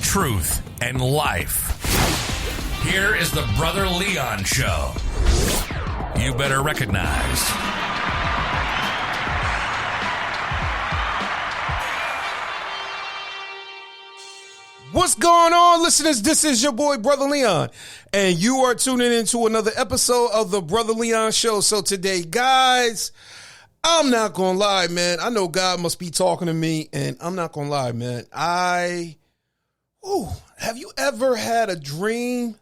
truth, and life. Here is the Brother Leon Show. You better recognize. What's going on, listeners? This is your boy, Brother Leon, and you are tuning into another episode of the Brother Leon Show. So today, guys, I'm not going to lie, man. I know God must be talking to me, and I'm not going to lie, man. Have you ever had a dream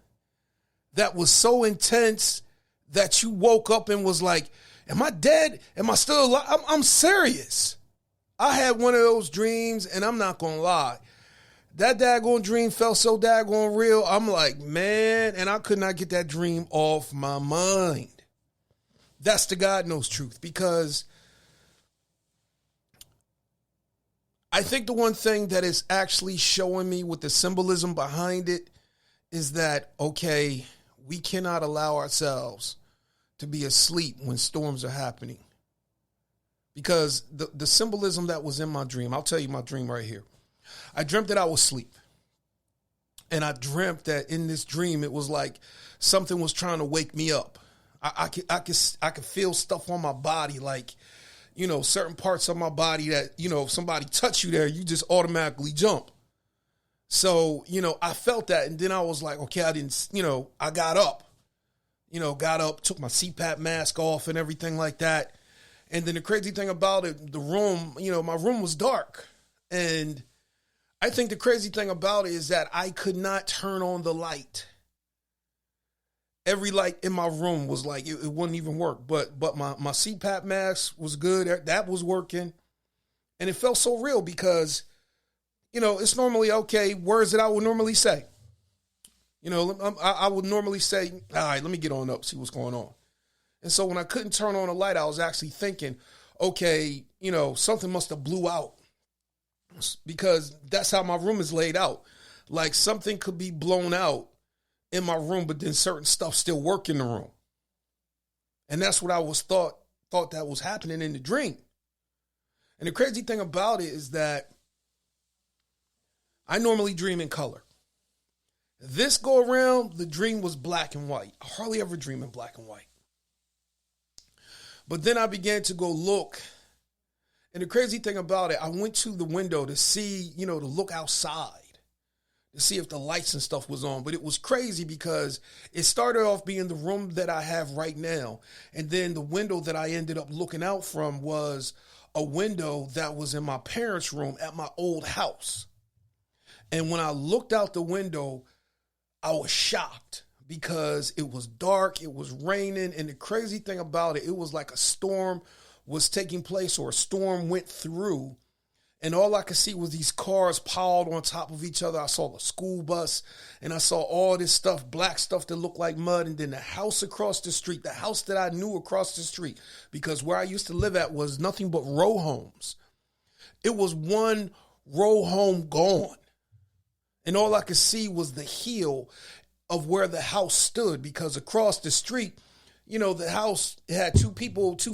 that was so intense that you woke up and was like, am I dead? Am I still alive? I'm serious. I had one of those dreams, and I'm not going to lie. That daggone dream felt so daggone real. I'm like, man, and I could not get that dream off my mind. That's the God knows truth, because I think the one thing that is actually showing me with the symbolism behind it is that, okay, we cannot allow ourselves to be asleep when storms are happening. Because the symbolism that was in my dream, I'll tell you my dream right here. I dreamt that I was asleep. And I dreamt that in this dream, it was like something was trying to wake me up. I could feel stuff on my body, like, you know, certain parts of my body that, you know, if somebody touch you there, you just automatically jump. So, you know, I felt that. And then I was like, okay, I got up, took my CPAP mask off and everything like that. And then the crazy thing about it, the room, my room was dark. And I think the crazy thing about it is that I could not turn on the light. Every light in my room was like, it wouldn't even work. But my CPAP mask was good. That was working. And it felt so real because, it's normally, okay, words that I would normally say. I would normally say, all right, let me get on up, see what's going on. And so when I couldn't turn on the light, I was actually thinking, okay, something must have blew out. Because that's how my room is laid out. Like something could be blown out in my room, but then certain stuff still work in the room. And that's what I thought that was happening in the dream. And the crazy thing about it is that I normally dream in color. This go around, the dream was black and white. I hardly ever dream in black and white. But then I began to go look. And the crazy thing about it, I went to the window to see, to look outside, to see if the lights and stuff was on. But it was crazy because it started off being the room that I have right now. And then the window that I ended up looking out from was a window that was in my parents' room at my old house. And when I looked out the window, I was shocked because it was dark, it was raining. And the crazy thing about it, it was like a storm was taking place, or a storm went through, and all I could see was these cars piled on top of each other. I saw the school bus, and I saw all this stuff, black stuff that looked like mud, and then the house across the street, the house that I knew across the street, because where I used to live at was nothing but row homes. It was one row home gone, and all I could see was the heel of where the house stood, because across the street, the house had two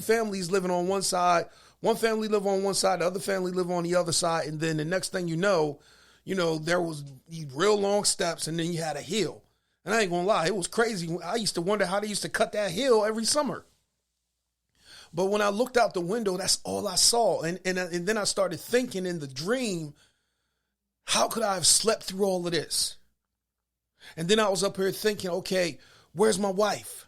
families living on one side. One family lived on one side, the other family lived on the other side. And then the next thing you know, there was these real long steps, and then you had a hill. And I ain't gonna lie, it was crazy. I used to wonder how they used to cut that hill every summer. But when I looked out the window, that's all I saw. And then I started thinking in the dream, how could I have slept through all of this? And then I was up here thinking, okay, where's my wife?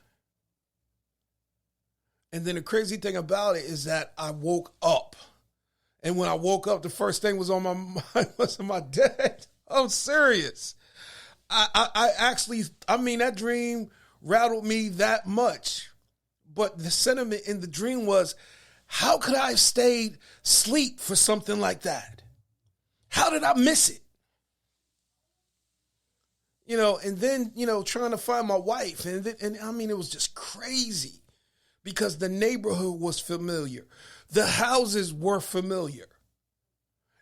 And then the crazy thing about it is that I woke up. And when I woke up, the first thing was on my mind was, am I dead? I'm serious. That dream rattled me that much. But the sentiment in the dream was, how could I have stayed asleep for something like that? How did I miss it? And then, trying to find my wife. And it was just crazy. Because the neighborhood was familiar. The houses were familiar.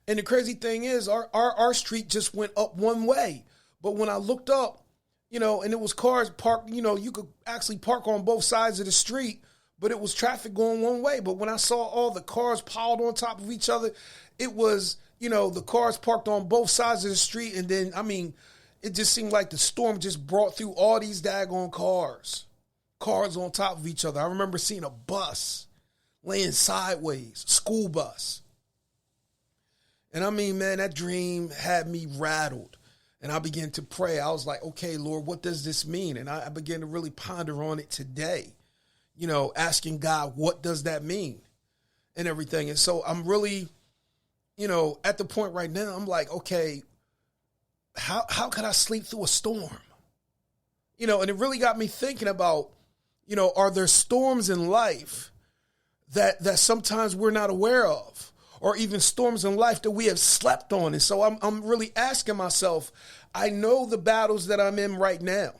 And the crazy thing is, our street just went up one way. But when I looked up, and it was cars parked, you could actually park on both sides of the street. but it was traffic going one way. But when I saw all the cars piled on top of each other, it was, the cars parked on both sides of the street. And then, it just seemed like the storm just brought through all these daggone cars on top of each other. I remember seeing a bus laying sideways, school bus. And man, that dream had me rattled. And I began to pray. I was like, okay, Lord, what does this mean? And I began to really ponder on it today, asking God, what does that mean? And everything. And so I'm really, at the point right now, I'm like, okay, how could I sleep through a storm? And it really got me thinking about, are there storms in life that sometimes we're not aware of? Or even storms in life that we have slept on. And so I'm really asking myself, I know the battles that I'm in right now.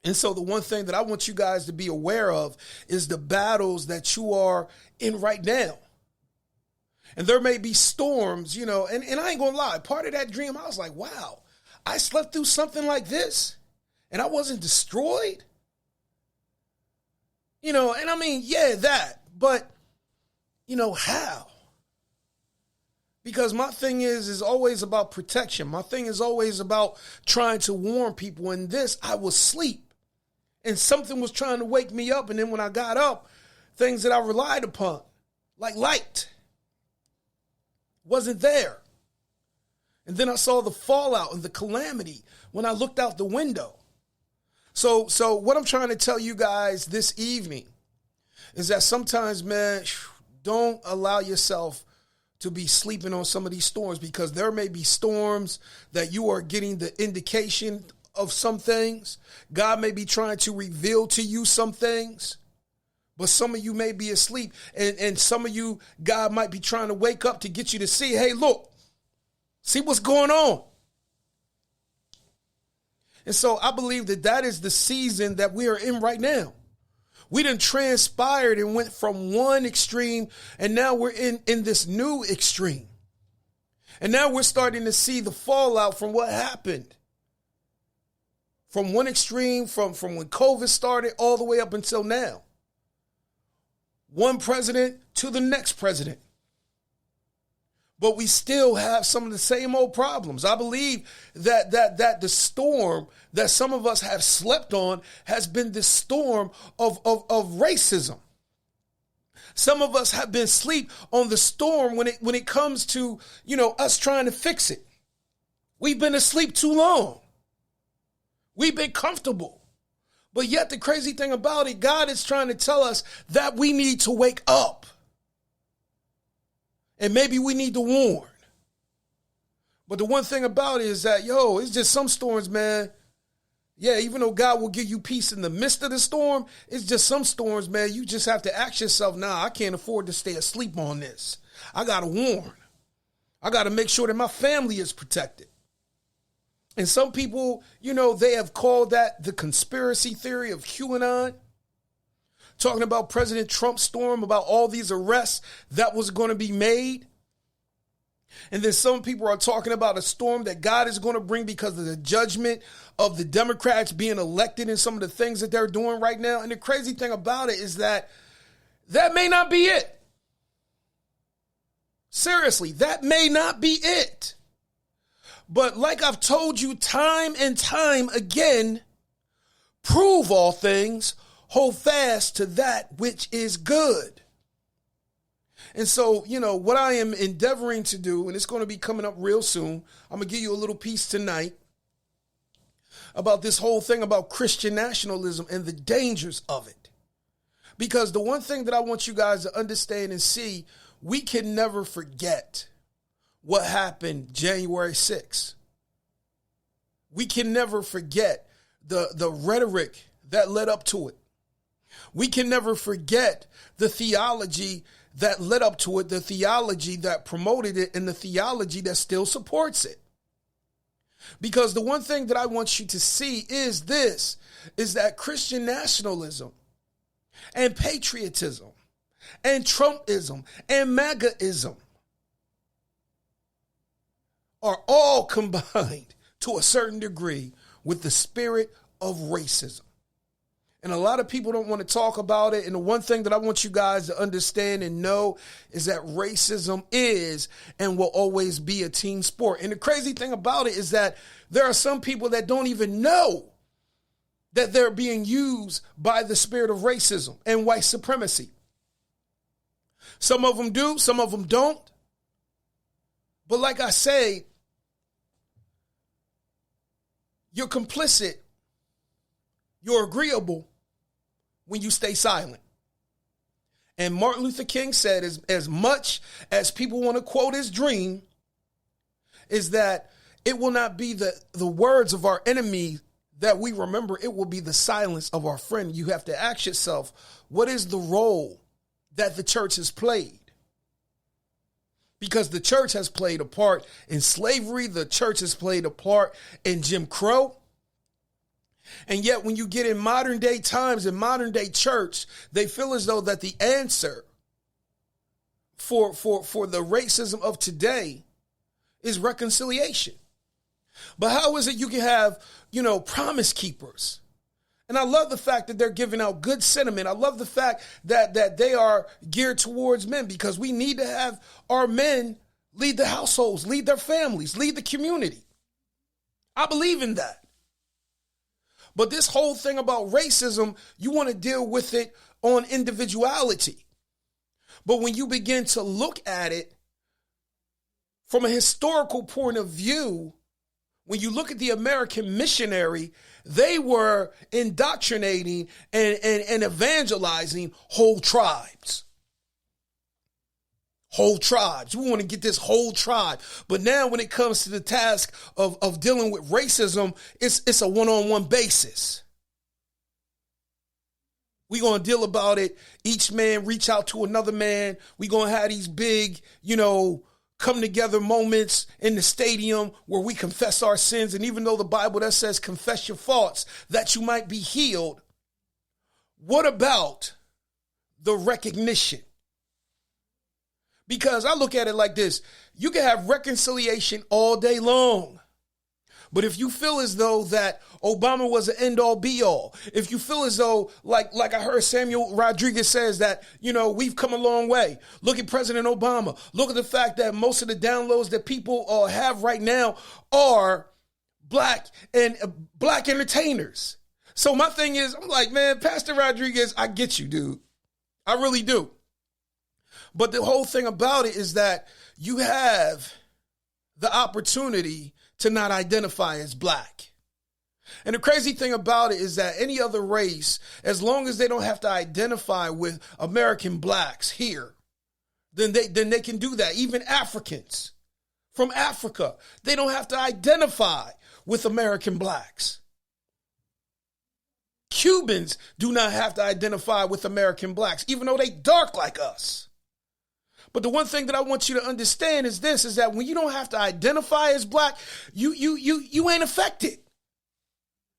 And so the one thing that I want you guys to be aware of is the battles that you are in right now. And there may be storms, and I ain't gonna lie, part of that dream, I was like, wow, I slept through something like this and I wasn't destroyed. That, but how? Because my thing is always about protection. My thing is always about trying to warn people. In this, I was asleep. And something was trying to wake me up. And then when I got up, things that I relied upon, like light, wasn't there. And then I saw the fallout and the calamity when I looked out the window. So what I'm trying to tell you guys this evening is that sometimes, man, don't allow yourself to be sleeping on some of these storms, because there may be storms that you are getting the indication of some things. God may be trying to reveal to you some things, but some of you may be asleep, and some of you, God might be trying to wake up to get you to see, hey, look, see what's going on. And so I believe that is the season that we are in right now. We done transpired and went from one extreme, and now we're in this new extreme. And now we're starting to see the fallout from what happened. From one extreme, from when COVID started all the way up until now. One president to the next president. But we still have some of the same old problems. I believe that the storm that some of us have slept on has been the storm of racism. Some of us have been asleep on the storm when it comes to, us trying to fix it. We've been asleep too long. We've been comfortable. But yet the crazy thing about it, God is trying to tell us that we need to wake up. And maybe we need to warn. But the one thing about it is that, it's just some storms, man. Yeah, even though God will give you peace in the midst of the storm, it's just some storms, man. You just have to ask yourself, I can't afford to stay asleep on this. I got to warn. I got to make sure that my family is protected. And some people, they have called that the conspiracy theory of QAnon. Talking about President Trump's storm, about all these arrests that was going to be made. And then some people are talking about a storm that God is going to bring because of the judgment of the Democrats being elected and some of the things that they're doing right now. And the crazy thing about it is that may not be it. Seriously, that may not be it. But like I've told you time and time again, prove all things, hold fast to that which is good. And so, what I am endeavoring to do, and it's going to be coming up real soon, I'm going to give you a little piece tonight about this whole thing about Christian nationalism and the dangers of it. Because the one thing that I want you guys to understand and see, we can never forget what happened January 6th. We can never forget the rhetoric that led up to it. We can never forget the theology that led up to it, the theology that promoted it, and the theology that still supports it. Because the one thing that I want you to see is that Christian nationalism and patriotism and Trumpism and MAGAism are all combined to a certain degree with the spirit of racism. And a lot of people don't want to talk about it. And the one thing that I want you guys to understand and know is that racism is and will always be a team sport. And the crazy thing about it is that there are some people that don't even know that they're being used by the spirit of racism and white supremacy. Some of them do, some of them don't. But like I say, you're complicit, you're agreeable when you stay silent. And Martin Luther King said, as much as people want to quote his dream, is that it will not be the words of our enemy that we remember, it will be the silence of our friend. You have to ask yourself, what is the role that the church has played? Because the church has played a part in slavery, the church has played a part in Jim Crow. And yet when you get in modern day times, in modern day church, they feel as though that the answer for the racism of today is reconciliation. But how is it you can have, promise keepers? And I love the fact that they're giving out good sentiment. I love the fact that they are geared towards men, because we need to have our men lead the households, lead their families, lead the community. I believe in that. But this whole thing about racism, you want to deal with it on individuality. But when you begin to look at it from a historical point of view, when you look at the American missionary, they were indoctrinating and evangelizing whole tribes. Whole tribes. We want to get this whole tribe. But now when it comes to the task of dealing with racism, it's a one-on-one basis. We're going to deal about it. Each man reach out to another man. We're going to have these big, come together moments in the stadium where we confess our sins. And even though the Bible that says confess your faults, that you might be healed, what about the recognition? Because I look at it like this: you can have reconciliation all day long. But if you feel as though that Obama was an end-all be-all, if you feel as though, like I heard Samuel Rodriguez says that, we've come a long way. Look at President Obama. Look at the fact that most of the downloads that people have right now are black entertainers. So my thing is, I'm like, man, Pastor Rodriguez, I get you, dude. I really do. But the whole thing about it is that you have the opportunity to not identify as black. And the crazy thing about it is that any other race, as long as they don't have to identify with American blacks here, then they can do that. Even Africans from Africa, they don't have to identify with American blacks. Cubans do not have to identify with American blacks, even though they dark like us. But the one thing that I want you to understand is this, is that when you don't have to identify as black, you ain't affected.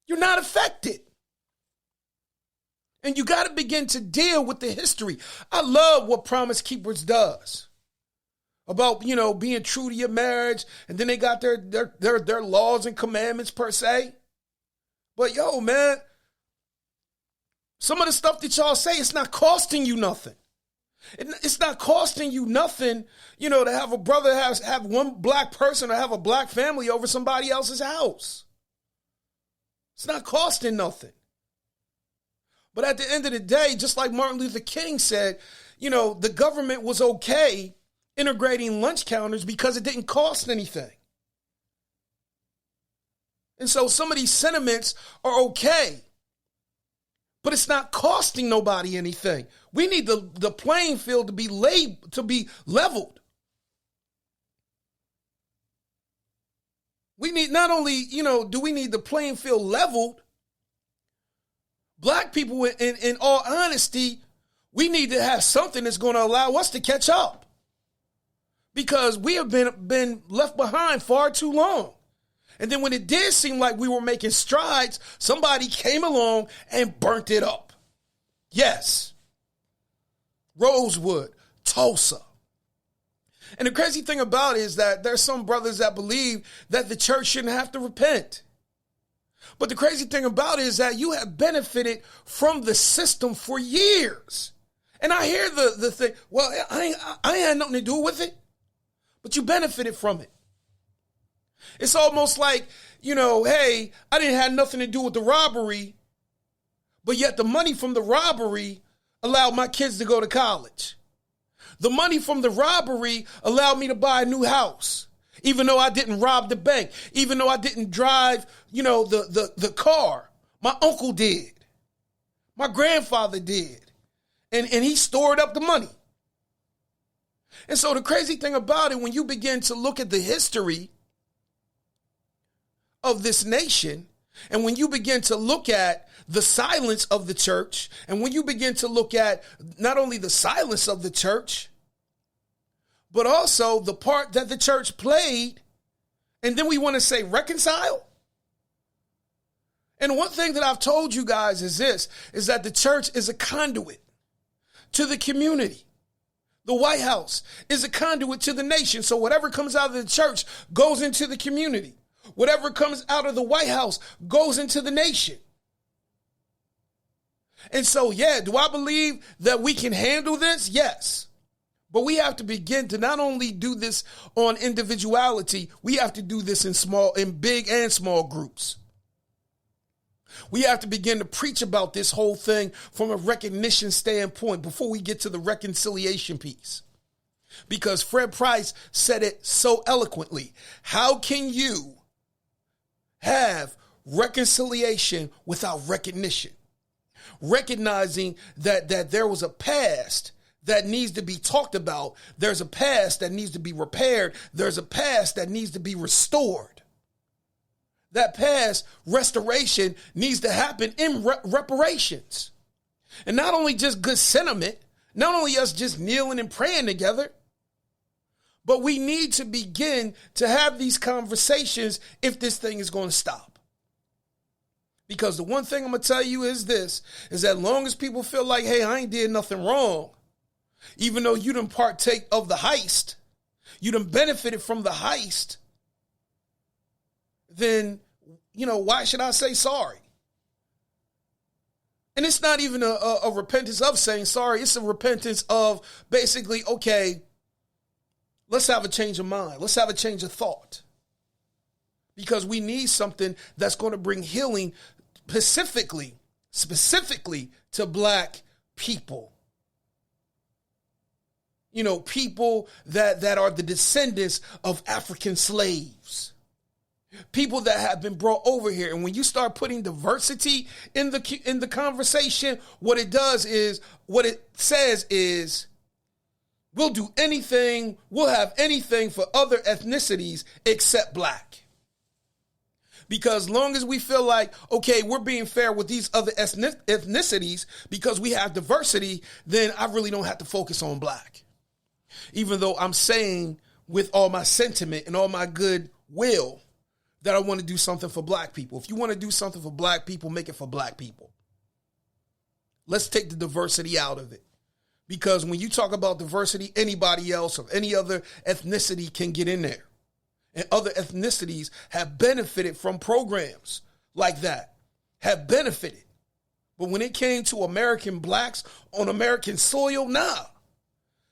You're not affected. And you got to begin to deal with the history. I love what Promise Keepers does about, being true to your marriage. And then they got their laws and commandments per se. But yo, man, some of the stuff that y'all say, it's not costing you nothing. It's not costing you nothing, to have a brother have one black person or have a black family over somebody else's house. It's not costing nothing. But at the end of the day, just like Martin Luther King said, the government was okay integrating lunch counters because it didn't cost anything. And so some of these sentiments are okay, but it's not costing nobody anything. We need the playing field to be leveled. We need not only, do we need the playing field leveled, black people, in all honesty, we need to have something that's going to allow us to catch up. Because we have been left behind far too long. And then when it did seem like we were making strides, somebody came along and burnt it up. Yes. Rosewood, Tulsa. And the crazy thing about it is that there's some brothers that believe that the church shouldn't have to repent. But the crazy thing about it is that you have benefited from the system for years. And I hear the thing, well, I ain't had nothing to do with it, but you benefited from it. It's almost like, hey, I didn't have nothing to do with the robbery, but yet the money from the robbery allowed my kids to go to college. The money from the robbery allowed me to buy a new house, even though I didn't rob the bank, even though I didn't drive, the car. My uncle did. My grandfather did. And he stored up the money. And so the crazy thing about it, when you begin to look at the history of this nation, and when you begin to look at the silence of the church, and when you begin to look at not only the silence of the church, but also the part that the church played, and then we want to say reconcile. And one thing that I've told you guys is this, is that the church is a conduit to the community. The White House is a conduit to the nation. So whatever comes out of the church goes into the community. Whatever comes out of the White House goes into the nation. And so, do I believe that we can handle this? Yes. But we have to begin to not only do this on individuality, we have to do this in big and small groups. We have to begin to preach about this whole thing from a recognition standpoint before we get to the reconciliation piece. Because Fred Price said it so eloquently. How can you have reconciliation without recognition? Recognizing that there was a past that needs to be talked about. There's a past that needs to be repaired. There's a past that needs to be restored. That past restoration needs to happen in reparations. And not only just good sentiment, not only us just kneeling and praying together, but we need to begin to have these conversations if this thing is going to stop. Because the one thing I'm going to tell you is this, is that long as people feel like, hey, I ain't did nothing wrong, even though you done partake of the heist, you done benefited from the heist, then, why should I say sorry? And it's not even a repentance of saying sorry. It's a repentance of basically, okay, let's have a change of mind. Let's have a change of thought. Because we need something that's going to bring healing specifically to Black people. People that are the descendants of African slaves. People that have been brought over here. And when you start putting diversity in the conversation, what it says is, we'll do anything, we'll have anything for other ethnicities except Black. Because long as we feel like, okay, we're being fair with these other ethnicities because we have diversity, then I really don't have to focus on Black. Even though I'm saying with all my sentiment and all my good will that I want to do something for Black people. If you want to do something for Black people, make it for Black people. Let's take the diversity out of it. Because when you talk about diversity, anybody else or any other ethnicity can get in there. And other ethnicities have benefited from programs like that, have benefited. But when it came to American Blacks on American soil, nah.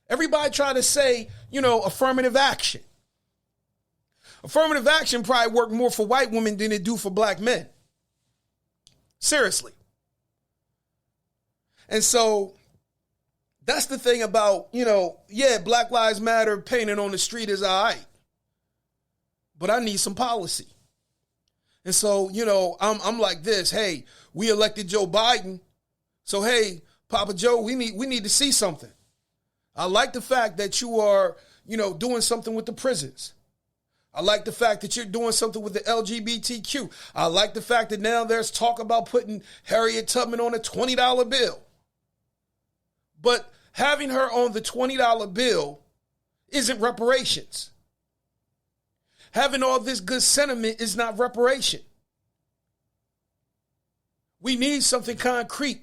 Everybody try to say, affirmative action. Affirmative action probably worked more for white women than it do for Black men. Seriously. And so that's the thing about, Black Lives Matter painting on the street is all right. But I need some policy. And so, I'm like this. Hey, we elected Joe Biden. So, hey, Papa Joe, we need to see something. I like the fact that you are, doing something with the prisons. I like the fact that you're doing something with the LGBTQ. I like the fact that now there's talk about putting Harriet Tubman on a $20 bill. But having her on the $20 bill isn't reparations. Having all this good sentiment is not reparation. We need something concrete.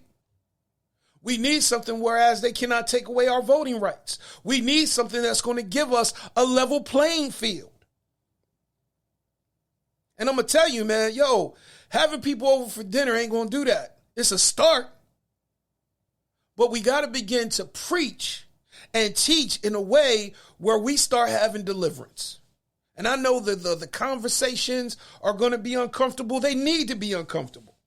We need something whereas they cannot take away our voting rights. We need something that's going to give us a level playing field. And I'm going to tell you, man, Having people over for dinner ain't going to do that. It's a start. But we got to begin to preach and teach in a way where we start having deliverance. And I know that the conversations are going to be uncomfortable. They need to be uncomfortable.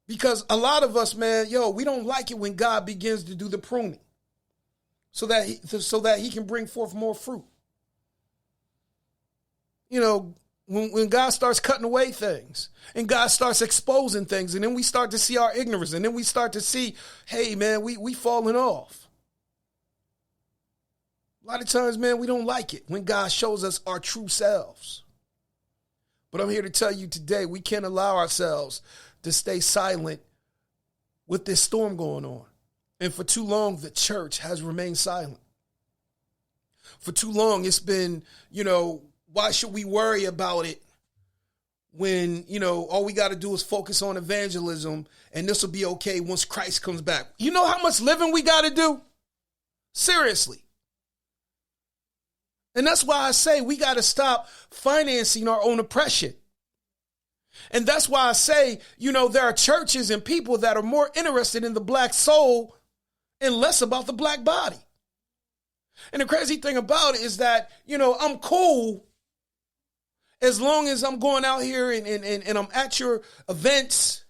Because a lot of us, man, we don't like it when God begins to do the pruning so that he can bring forth more fruit. When God starts cutting away things and God starts exposing things, and then we start to see our ignorance, and then we start to see, hey, man, we falling off. A lot of times, man, we don't like it when God shows us our true selves. But I'm here to tell you today, we can't allow ourselves to stay silent with this storm going on. And for too long, the church has remained silent. For too long, it's been, why should we worry about it when, all we got to do is focus on evangelism and this will be okay once Christ comes back. You know how much living we got to do? Seriously. And that's why I say we got to stop financing our own oppression. And that's why I say, there are churches and people that are more interested in the black soul and less about the black body. And the crazy thing about it is that, I'm cool as long as I'm going out here and I'm at your events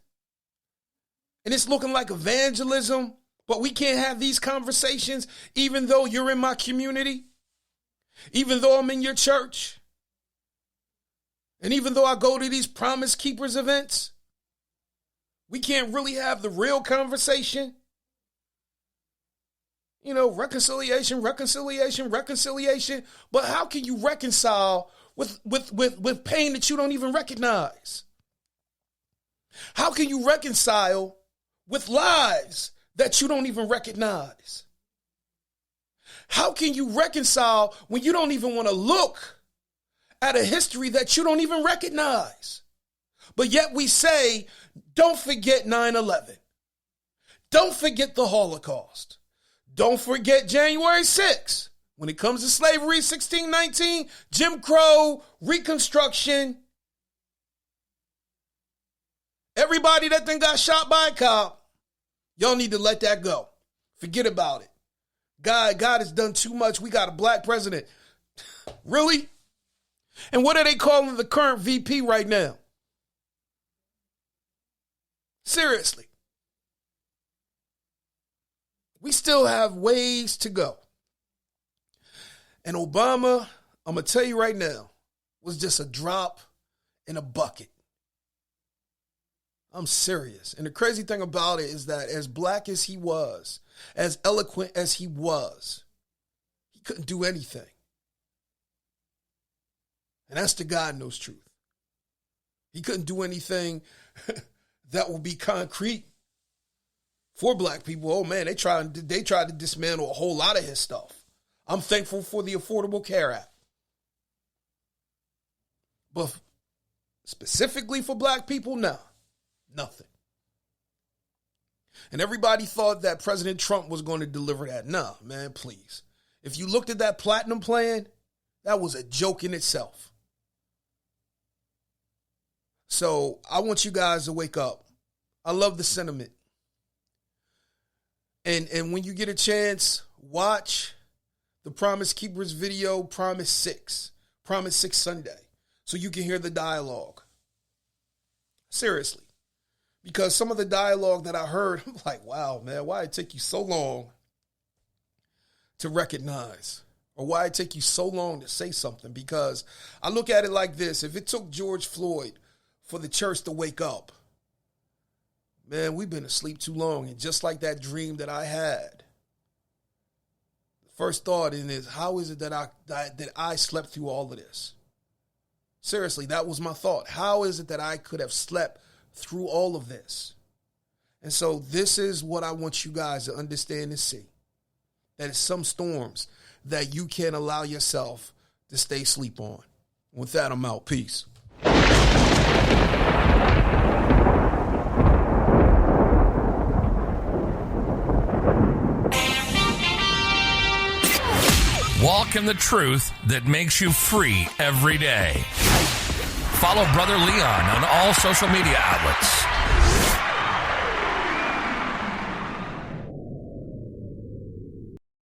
and it's looking like evangelism, but we can't have these conversations even though you're in my community. Even though I'm in your church, and even though I go to these Promise Keepers events, we can't really have the real conversation. Reconciliation. But how can you reconcile with pain that you don't even recognize? How can you reconcile with lies that you don't even recognize? How can you reconcile when you don't even want to look at a history that you don't even recognize? But yet we say, don't forget 9/11. Don't forget the Holocaust. Don't forget January 6th. When it comes to slavery, 1619, Jim Crow, Reconstruction. Everybody that then got shot by a cop, y'all need to let that go. Forget about it. God has done too much. We got a black president. Really? And what are they calling the current VP right now? Seriously. We still have ways to go. And Obama, I'm going to tell you right now, was just a drop in a bucket. I'm serious. And the crazy thing about it is that as black as he was, as eloquent as he was, he couldn't do anything. And that's the God knows truth. He couldn't do anything that will be concrete for black people. Oh man, they tried to dismantle a whole lot of his stuff. I'm thankful for the Affordable Care Act. But specifically for black people, nah, nothing. And everybody thought that President Trump was going to deliver that. Nah, man, please. If you looked at that platinum plan, that was a joke in itself. So I want you guys to wake up. I love the sentiment. And when you get a chance, watch the Promise Keepers video, Promise 6 Sunday, so you can hear the dialogue. Seriously. Because some of the dialogue that I heard, I'm like, wow, man, why did it take you so long to recognize? Or why did it take you so long to say something? Because I look at it like this. If it took George Floyd for the church to wake up, man, we've been asleep too long. And just like that dream that I had, the first thought in is, how is it that I slept through all of this? Seriously, that was my thought. How is it that I could have slept through all of this? And so this is what I want you guys to understand and see. That it's some storms that you can't allow yourself to stay asleep on. With that, I'm out. Peace. Walk in the truth that makes you free every day. Follow Brother Leon on all social media outlets.